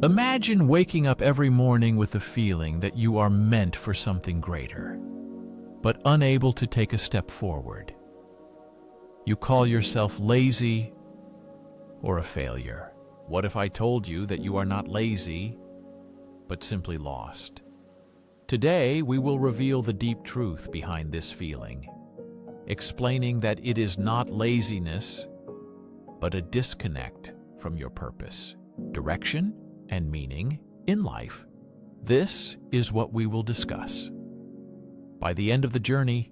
Imagine waking up every morning with the feeling that you are meant for something greater, but unable to take a step forward. You call yourself lazy or a failure. What if I told you that you are not lazy, but simply lost? Today, we will reveal the deep truth behind this feeling, explaining that it is not laziness, but a disconnect from your purpose, direction, and meaning in life. This is what we will discuss. By the end of the journey,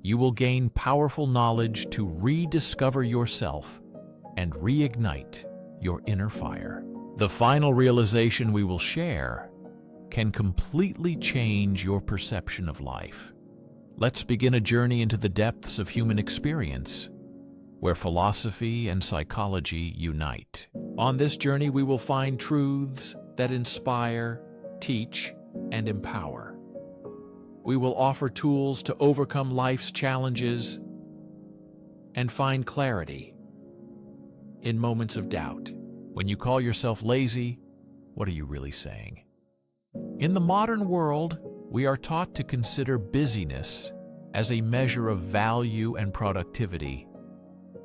you will gain powerful knowledge to rediscover yourself and reignite your inner fire. The final realization we will share can completely change your perception of life. Let's begin a journey into the depths of human experience, where philosophy and psychology unite. On this journey, we will find truths that inspire, teach, and empower. We will offer tools to overcome life's challenges and find clarity in moments of doubt. When you call yourself lazy, what are you really saying? In the modern world, we are taught to consider busyness as a measure of value and productivity,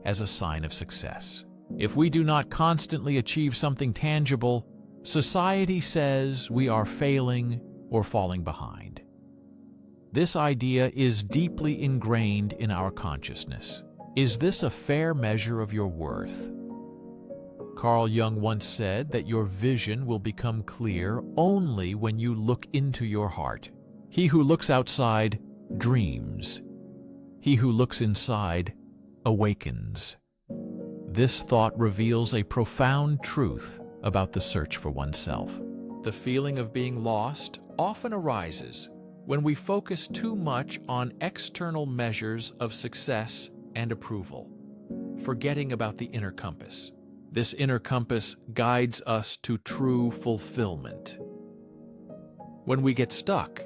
as a sign of success. If we do not constantly achieve something tangible, society says we are failing or falling behind. This idea is deeply ingrained in our consciousness. Is this a fair measure of your worth? Carl Jung once said that your vision will become clear only when you look into your heart. He who looks outside dreams. He who looks inside awakens. This thought reveals a profound truth about the search for oneself. The feeling of being lost often arises when we focus too much on external measures of success and approval, forgetting about the inner compass. This inner compass guides us to true fulfillment. When we get stuck,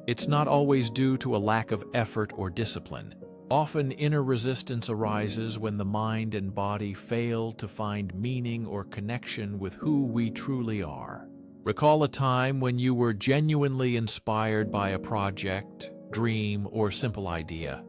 it's not always due to a lack of effort or discipline. Often inner resistance arises when the mind and body fail to find meaning or connection with who we truly are. Recall a time when you were genuinely inspired by a project, dream, or simple idea.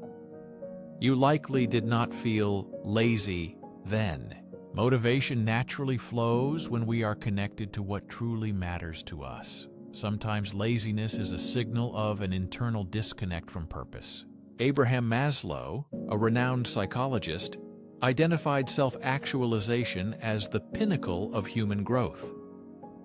You likely did not feel lazy then. Motivation naturally flows when we are connected to what truly matters to us. Sometimes laziness is a signal of an internal disconnect from purpose. Abraham Maslow, a renowned psychologist, identified self-actualization as the pinnacle of human growth,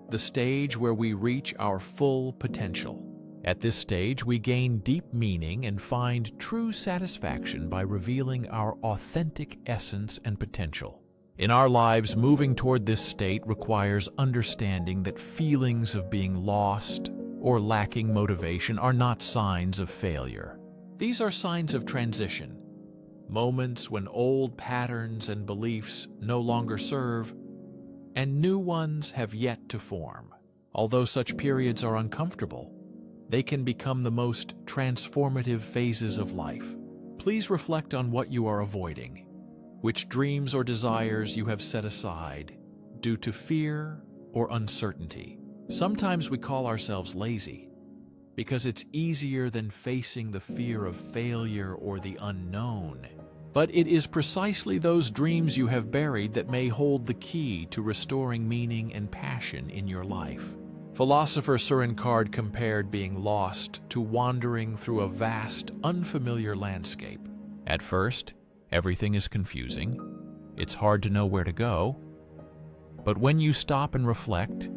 the stage where we reach our full potential. At this stage, we gain deep meaning and find true satisfaction by revealing our authentic essence and potential. In our lives, moving toward this state requires understanding that feelings of being lost or lacking motivation are not signs of failure. These are signs of transition, moments when old patterns and beliefs no longer serve, and new ones have yet to form. Although such periods are uncomfortable, they can become the most transformative phases of life. Please reflect on what you are avoiding, which dreams or desires you have set aside due to fear or uncertainty. Sometimes we call ourselves lazy because it's easier than facing the fear of failure or the unknown. But it is precisely those dreams you have buried that may hold the key to restoring meaning and passion in your life. Philosopher Søren Kard compared being lost to wandering through a vast, unfamiliar landscape. At first, everything is confusing. It's hard to know where to go. But when you stop and reflect,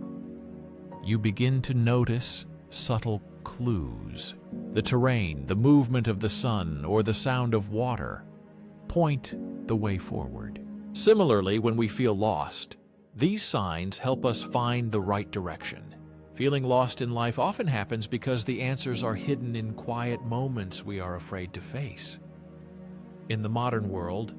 you begin to notice subtle clues. The terrain, the movement of the sun, or the sound of water point the way forward. Similarly, when we feel lost, these signs help us find the right direction. Feeling lost in life often happens because the answers are hidden in quiet moments we are afraid to face. In the modern world,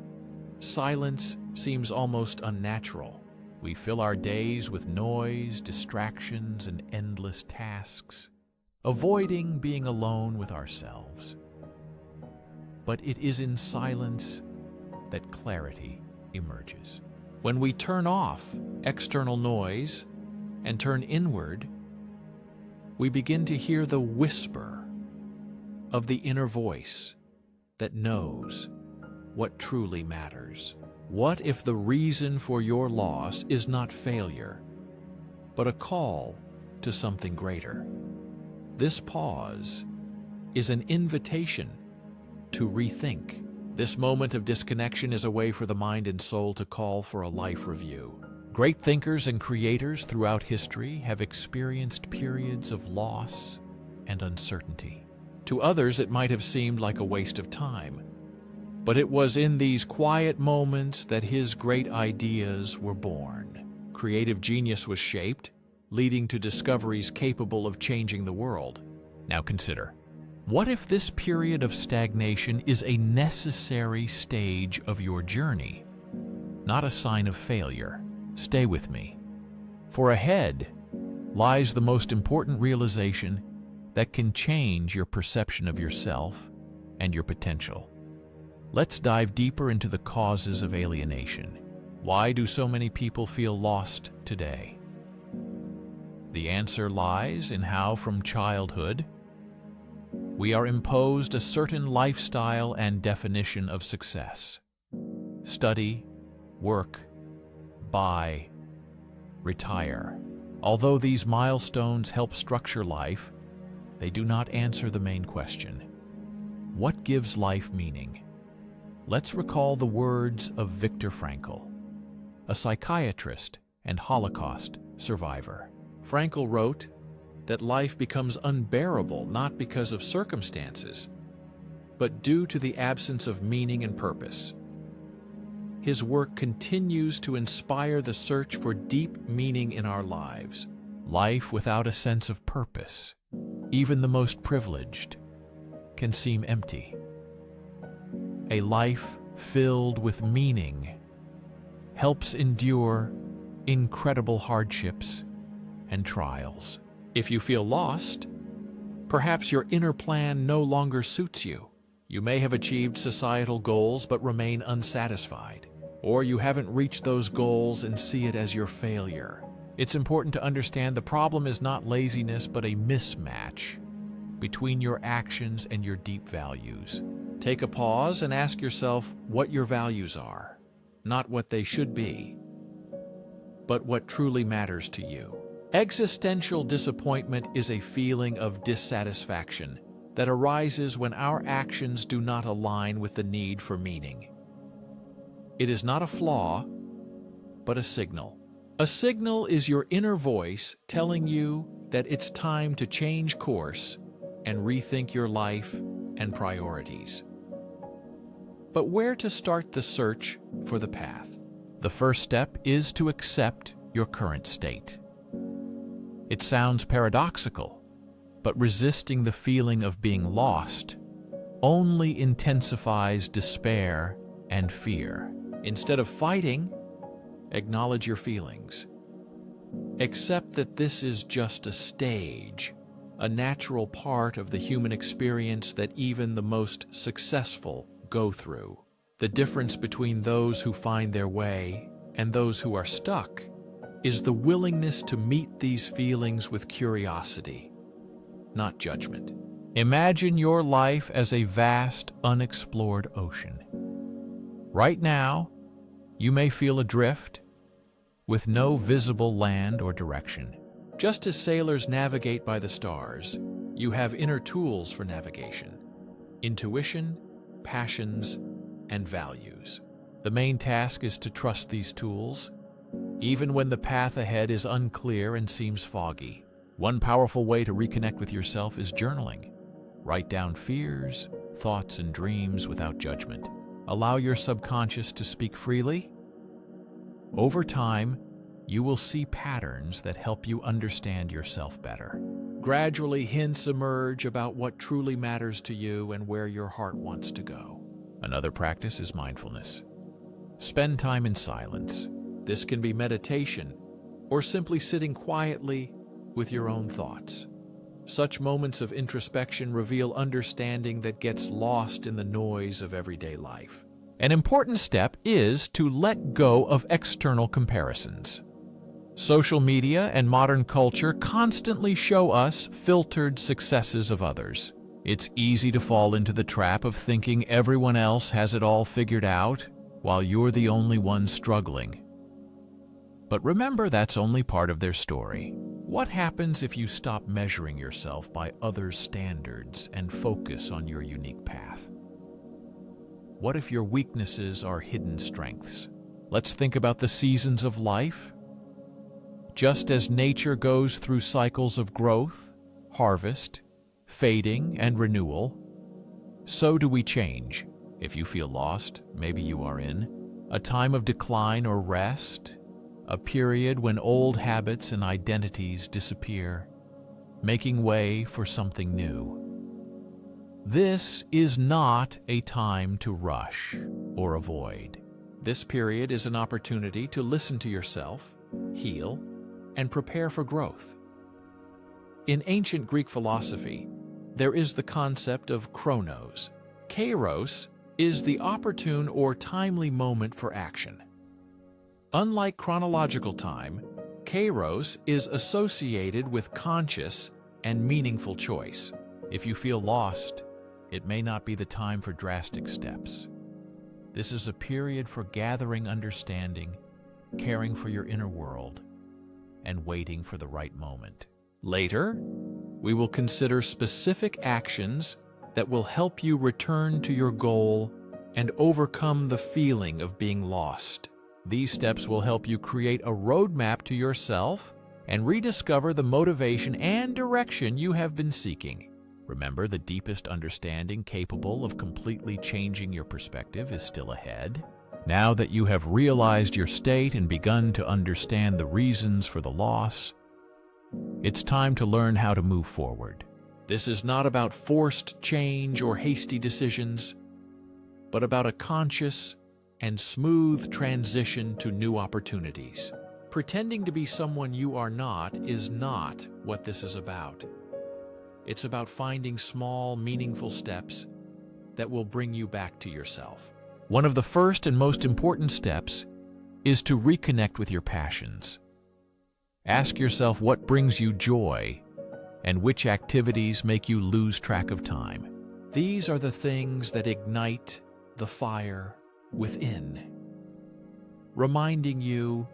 silence seems almost unnatural. We fill our days with noise, distractions, and endless tasks, avoiding being alone with ourselves. But it is in silence that clarity emerges. When we turn off external noise and turn inward, we begin to hear the whisper of the inner voice that knows what truly matters. What if the reason for your loss is not failure, but a call to something greater? This pause is an invitation to rethink. This moment of disconnection is a way for the mind and soul to call for a life review. Great thinkers and creators throughout history have experienced periods of loss and uncertainty. To others, it might have seemed like a waste of time, but it was in these quiet moments that his great ideas were born. Creative genius was shaped, leading to discoveries capable of changing the world. Now consider, what if this period of stagnation is a necessary stage of your journey, not a sign of failure? Stay with me, for ahead lies the most important realization that can change your perception of yourself and your potential. Let's dive deeper into the causes of alienation. Why do so many people feel lost today? The answer lies in how, from childhood, we are imposed a certain lifestyle and definition of success. Study, work, buy, retire. Although these milestones help structure life, they do not answer the main question. What gives life meaning? Let's recall the words of Viktor Frankl, a psychiatrist and Holocaust survivor. Frankl wrote that life becomes unbearable not because of circumstances, but due to the absence of meaning and purpose. His work continues to inspire the search for deep meaning in our lives. Life without a sense of purpose, even the most privileged, can seem empty. A life filled with meaning helps endure incredible hardships and trials. If you feel lost, perhaps your inner plan no longer suits you. You may have achieved societal goals but remain unsatisfied, or you haven't reached those goals and see it as your failure. It's important to understand the problem is not laziness but a mismatch between your actions and your deep values. Take a pause and ask yourself what your values are, not what they should be, but what truly matters to you. Existential disappointment is a feeling of dissatisfaction that arises when our actions do not align with the need for meaning. It is not a flaw, but a signal. A signal is your inner voice telling you that it's time to change course and rethink your life and priorities. But where to start the search for the path? The first step is to accept your current state. It sounds paradoxical, but resisting the feeling of being lost only intensifies despair and fear. Instead of fighting, acknowledge your feelings. Accept that this is just a stage, a natural part of the human experience that even the most successful go through. The difference between those who find their way and those who are stuck is the willingness to meet these feelings with curiosity, not judgment. Imagine your life as a vast, unexplored ocean. Right now, you may feel adrift, with no visible land or direction. Just as sailors navigate by the stars, you have inner tools for navigation: intuition, passions, and values. The main task is to trust these tools, even when the path ahead is unclear and seems foggy. One powerful way to reconnect with yourself is journaling. Write down fears, thoughts, and dreams without judgment. Allow your subconscious to speak freely. Over time, you will see patterns that help you understand yourself better. Gradually, hints emerge about what truly matters to you and where your heart wants to go. Another practice is mindfulness. Spend time in silence. This can be meditation or simply sitting quietly with your own thoughts. Such moments of introspection reveal understanding that gets lost in the noise of everyday life. An important step is to let go of external comparisons. Social media and modern culture constantly show us filtered successes of others. It's easy to fall into the trap of thinking everyone else has it all figured out, while you're the only one struggling. But remember, that's only part of their story. What happens if you stop measuring yourself by others' standards and focus on your unique path? What if your weaknesses are hidden strengths? Let's think about the seasons of life. Just as nature goes through cycles of growth, harvest, fading, and renewal, so do we change. If you feel lost, maybe you are in a time of decline or rest, a period when old habits and identities disappear, making way for something new. This is not a time to rush or avoid. This period is an opportunity to listen to yourself, heal, and prepare for growth. In ancient Greek philosophy, there is the concept of chronos. Kairos is the opportune or timely moment for action. Unlike chronological time, Kairos is associated with conscious and meaningful choice. If you feel lost, it may not be the time for drastic steps. This is a period for gathering understanding, caring for your inner world, and waiting for the right moment. Later, we will consider specific actions that will help you return to your goal and overcome the feeling of being lost. These steps will help you create a roadmap to yourself and rediscover the motivation and direction you have been seeking. Remember, the deepest understanding capable of completely changing your perspective is still ahead. Now that you have realized your state and begun to understand the reasons for the loss, it's time to learn how to move forward. This is not about forced change or hasty decisions, but about a conscious and smooth transition to new opportunities. Pretending to be someone you are not is not what this is about. It's about finding small, meaningful steps that will bring you back to yourself. One of the first and most important steps is to reconnect with your passions. Ask yourself what brings you joy and which activities make you lose track of time. These are the things that ignite the fire within, reminding you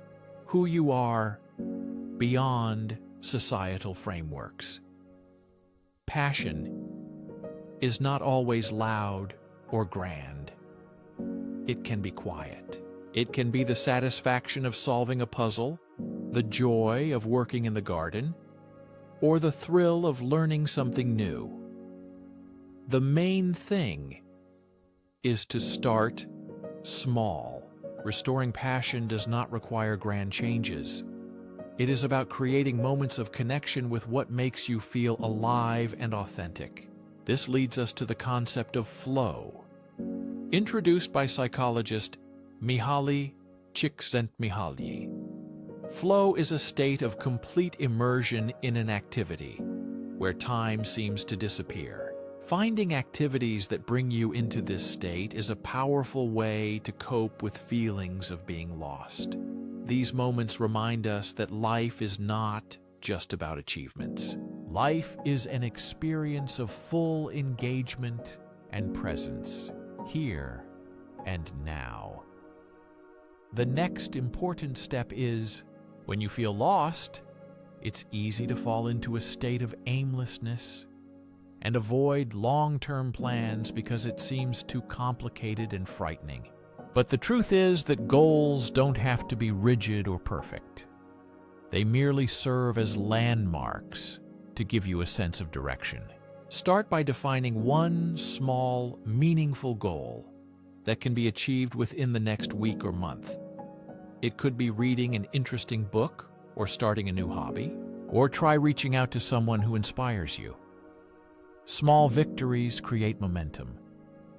who you are beyond societal frameworks. Passion is not always loud or grand. It can be quiet. It can be the satisfaction of solving a puzzle, the joy of working in the garden, or the thrill of learning something new. The main thing is to start small. Restoring passion does not require grand changes. It is about creating moments of connection with what makes you feel alive and authentic. This leads us to the concept of flow, introduced by psychologist Mihaly Csikszentmihalyi. Flow is a state of complete immersion in an activity, where time seems to disappear. Finding activities that bring you into this state is a powerful way to cope with feelings of being lost. These moments remind us that life is not just about achievements. Life is an experience of full engagement and presence, here and now. The next important step is, when you feel lost, it's easy to fall into a state of aimlessness and avoid long-term plans because it seems too complicated and frightening. But the truth is that goals don't have to be rigid or perfect. They merely serve as landmarks to give you a sense of direction. Start by defining one small, meaningful goal that can be achieved within the next week or month. It could be reading an interesting book or starting a new hobby, or try reaching out to someone who inspires you. Small victories create momentum,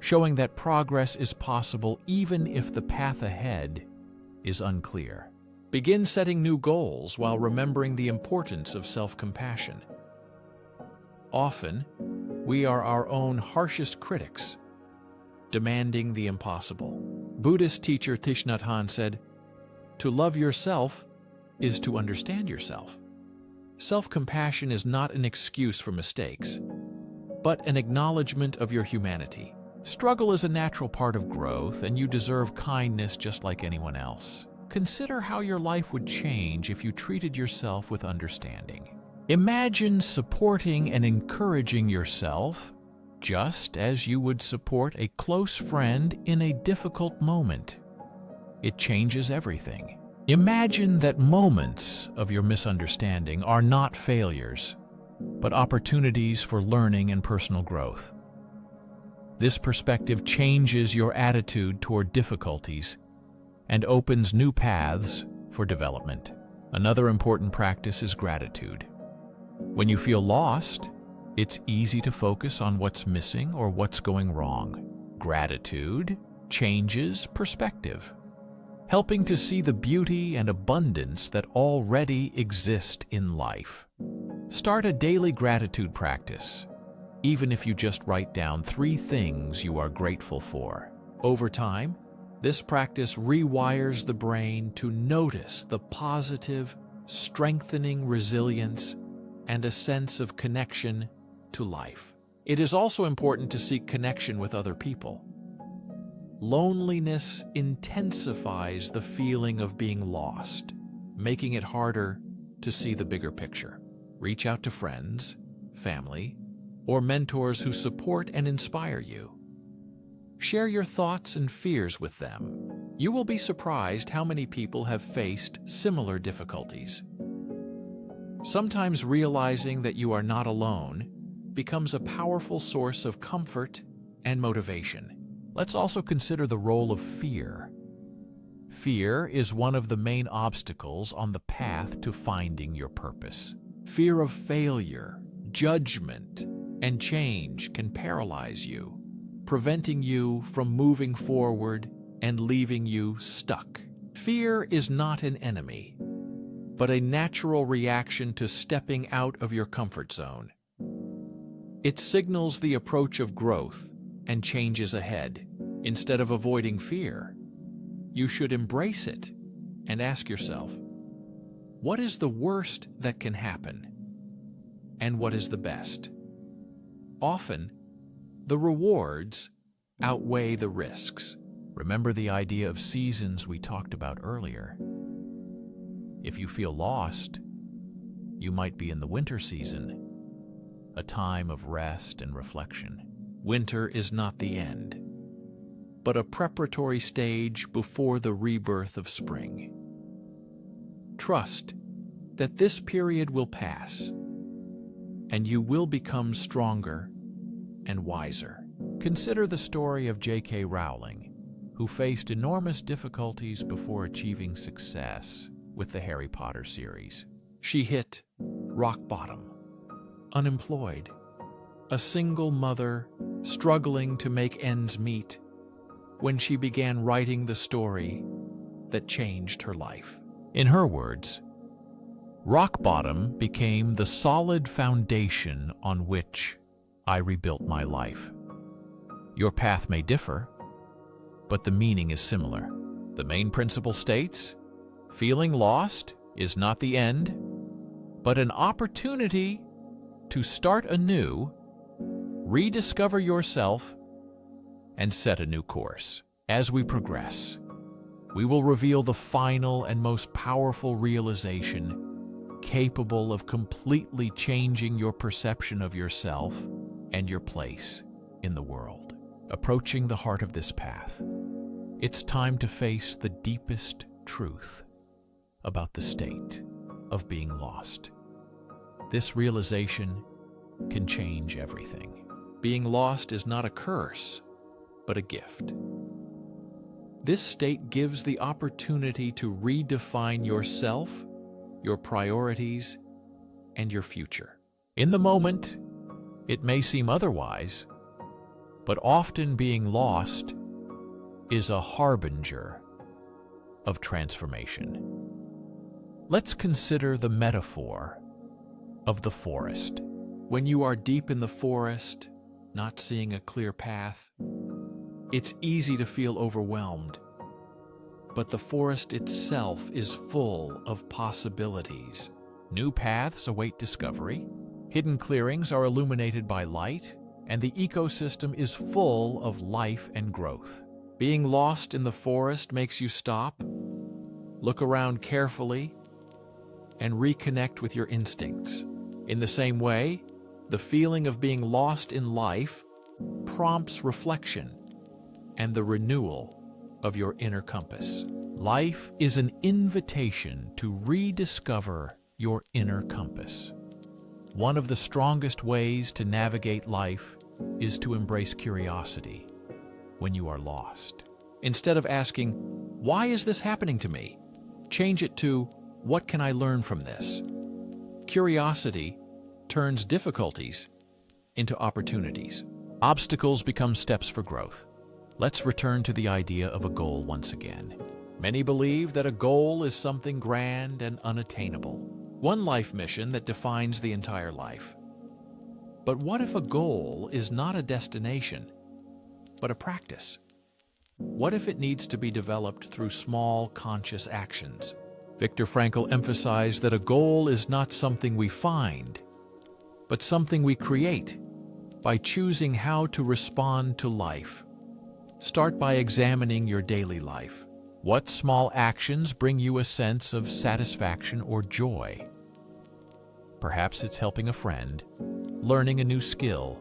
showing that progress is possible even if the path ahead is unclear. Begin setting new goals while remembering the importance of self-compassion. Often, we are our own harshest critics, demanding the impossible. Buddhist teacher Thich Nhat Hanh said, "To love yourself is to understand yourself. Self-compassion is not an excuse for mistakes, but an acknowledgement of your humanity. Struggle is a natural part of growth, and you deserve kindness just like anyone else. Consider how your life would change if you treated yourself with understanding. Imagine supporting and encouraging yourself just as you would support a close friend in a difficult moment. It changes everything. Imagine that moments of your misunderstanding are not failures, but opportunities for learning and personal growth. This perspective changes your attitude toward difficulties and opens new paths for development. Another important practice is gratitude. When you feel lost, it's easy to focus on what's missing or what's going wrong. Gratitude changes perspective, helping to see the beauty and abundance that already exist in life. Start a daily gratitude practice, even if you just write down 3 things you are grateful for. Over time, this practice rewires the brain to notice the positive, strengthening resilience and a sense of connection to life. It is also important to seek connection with other people. Loneliness intensifies the feeling of being lost, making it harder to see the bigger picture. Reach out to friends, family, or mentors who support and inspire you. Share your thoughts and fears with them. You will be surprised how many people have faced similar difficulties. Sometimes realizing that you are not alone becomes a powerful source of comfort and motivation. Let's also consider the role of fear. Fear is one of the main obstacles on the path to finding your purpose. Fear of failure, judgment, and change can paralyze you, preventing you from moving forward and leaving you stuck. Fear is not an enemy, but a natural reaction to stepping out of your comfort zone. It signals the approach of growth and changes ahead. Instead of avoiding fear, you should embrace it and ask yourself, what is the worst that can happen? And what is the best? Often, the rewards outweigh the risks. Remember the idea of seasons we talked about earlier. If you feel lost, you might be in the winter season, a time of rest and reflection. Winter is not the end, but a preparatory stage before the rebirth of spring. Trust that this period will pass, and you will become stronger and wiser. Consider the story of J.K. Rowling, who faced enormous difficulties before achieving success with the Harry Potter series. She hit rock bottom, unemployed, a single mother struggling to make ends meet, when she began writing the story that changed her life. In her words, rock bottom became the solid foundation on which I rebuilt my life. Your path may differ, but the meaning is similar. The main principle states, feeling lost is not the end, but an opportunity to start anew, rediscover yourself, and set a new course. As we progress, we will reveal the final and most powerful realization capable of completely changing your perception of yourself and your place in the world. Approaching the heart of this path, it's time to face the deepest truth about the state of being lost. This realization can change everything. Being lost is not a curse, but a gift. This state gives the opportunity to redefine yourself, your priorities, and your future. In the moment, it may seem otherwise, but often being lost is a harbinger of transformation. Let's consider the metaphor of the forest. When you are deep in the forest, not seeing a clear path, it's easy to feel overwhelmed. but the forest itself is full of possibilities. New paths await discovery, hidden clearings are illuminated by light, and the ecosystem is full of life and growth. Being lost in the forest makes you stop, look around carefully, and reconnect with your instincts. In the same way, the feeling of being lost in life prompts reflection and the renewal of your inner compass. Life is an invitation to rediscover your inner compass. One of the strongest ways to navigate life is to embrace curiosity when you are lost. Instead of asking, "Why is this happening to me?" change it to, "What can I learn from this?" Curiosity turns difficulties into opportunities. Obstacles become steps for growth. Let's return to the idea of a goal once again. Many believe that a goal is something grand and unattainable, one life mission that defines the entire life. But what if a goal is not a destination, but a practice? What if it needs to be developed through small, conscious actions? Viktor Frankl emphasized that a goal is not something we find, but something we create by choosing how to respond to life. Start by examining your daily life. What small actions bring you a sense of satisfaction or joy? Perhaps it's helping a friend, learning a new skill,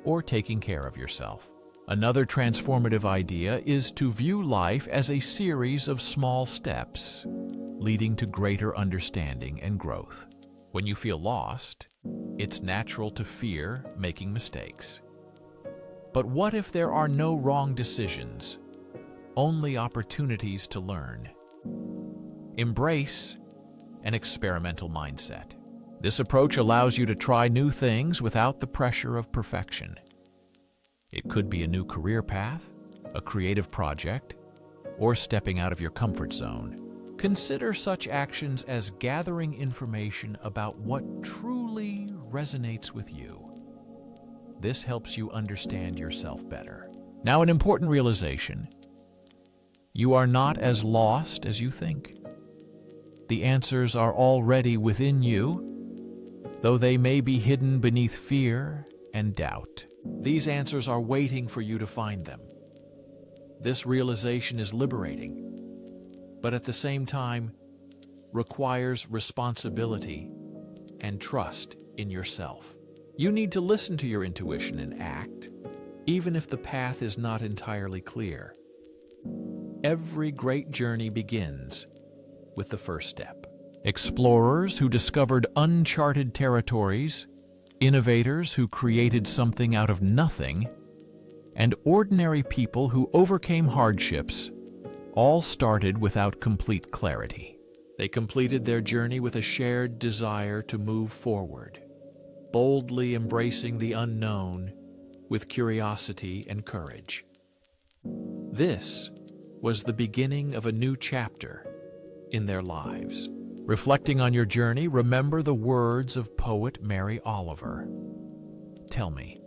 or taking care of yourself. Another transformative idea is to view life as a series of small steps, leading to greater understanding and growth. When you feel lost, it's natural to fear making mistakes. But what if there are no wrong decisions, only opportunities to learn? Embrace an experimental mindset. This approach allows you to try new things without the pressure of perfection. It could be a new career path, a creative project, or stepping out of your comfort zone. Consider such actions as gathering information about what truly resonates with you. This helps you understand yourself better. Now, an important realization. You are not as lost as you think. The answers are already within you, though they may be hidden beneath fear and doubt. These answers are waiting for you to find them. This realization is liberating, but at the same time requires responsibility and trust in yourself. You need to listen to your intuition and act, even if the path is not entirely clear. Every great journey begins with the first step. Explorers who discovered uncharted territories, innovators who created something out of nothing, and ordinary people who overcame hardships all started without complete clarity. They completed their journey with a shared desire to move forward, boldly embracing the unknown with curiosity and courage. This was the beginning of a new chapter in their lives. Reflecting on your journey, remember the words of poet Mary Oliver. Tell me,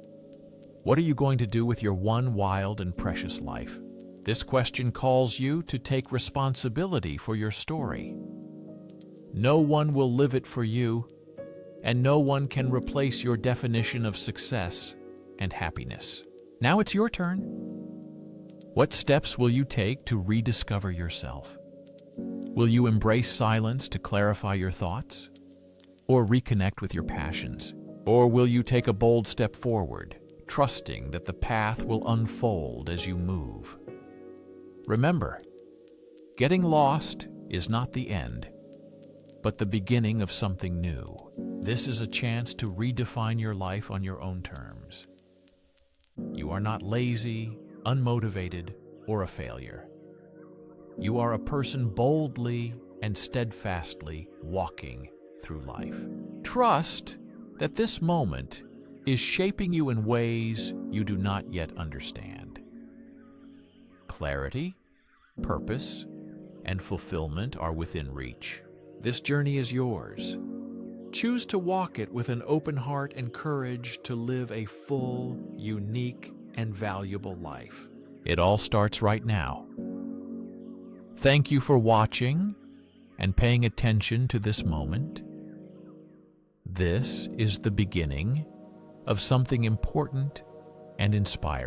what are you going to do with your one wild and precious life? This question calls you to take responsibility for your story. No one will live it for you, and no one can replace your definition of success and happiness. Now it's your turn. What steps will you take to rediscover yourself? Will you embrace silence to clarify your thoughts? Or reconnect with your passions? Or will you take a bold step forward, trusting that the path will unfold as you move? Remember, getting lost is not the end, but the beginning of something new. This is a chance to redefine your life on your own terms. You are not lazy, unmotivated, or a failure. You are a person boldly and steadfastly walking through life. Trust that this moment is shaping you in ways you do not yet understand. Clarity, purpose, and fulfillment are within reach. This journey is yours. Choose to walk it with an open heart and courage to live a full, unique, and valuable life. It all starts right now. Thank you for watching and paying attention to this moment. This is the beginning of something important and inspiring.